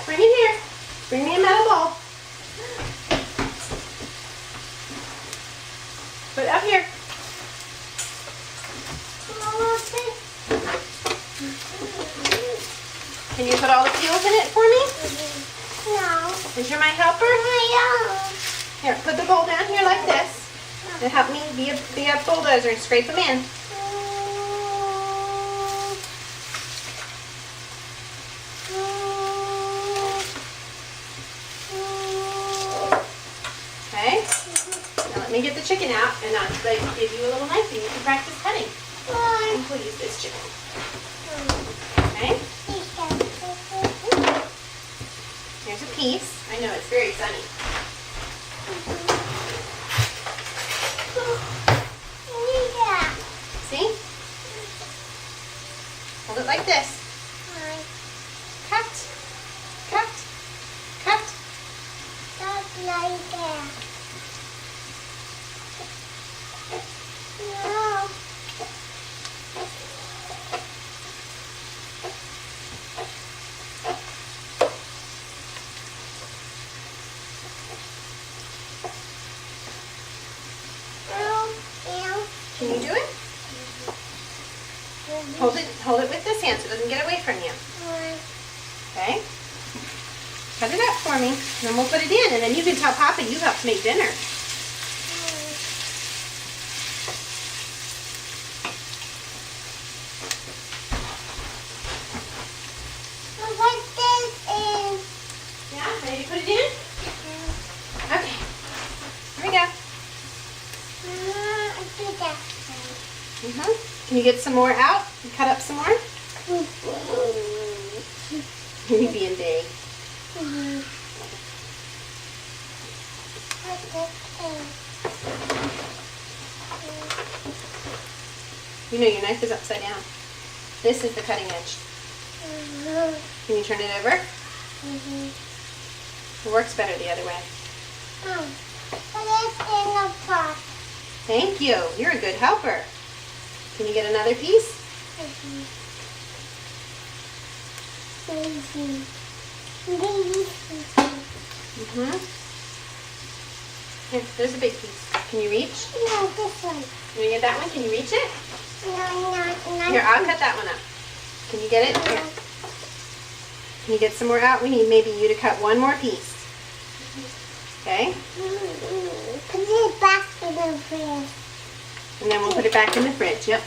Bring it here. Bring me a metal ball. Put it up here. Can you put all the peels in it for me? No. Is you my helper? Here, put the bowl down here like this. And help me be a bulldozer and scrape them in. Okay. Now let me get the chicken out and I'll give you a little knife and you can practice cutting. And we'll use this chicken. Okay. Here's a piece. I know it's very sunny. See? Hold it like this. Cut. Cut. Cut. Not like that. No. Can you do it? Hold it with this hand so it doesn't get away from you. Okay? Cut it up for me. And then we'll put it in and then you can tell Papa you helped make dinner. Yeah, ready to put it in? Okay. Here we go. Can you get some more out and cut up some more? You being big. You know your knife is upside down. This is the cutting edge. Can you turn it over? It works better the other way. Thank you. You're a good helper. Can you get another piece? Here, there's a big piece. Can you reach? No, this one. You want to get that one? Can you reach it? No. Here, I'll cut that one up. Can you get it? Here. Can you get some more out? We need maybe you to cut one more piece. Okay? Put it back in the fridge. And then we'll put it back in the fridge. Yep.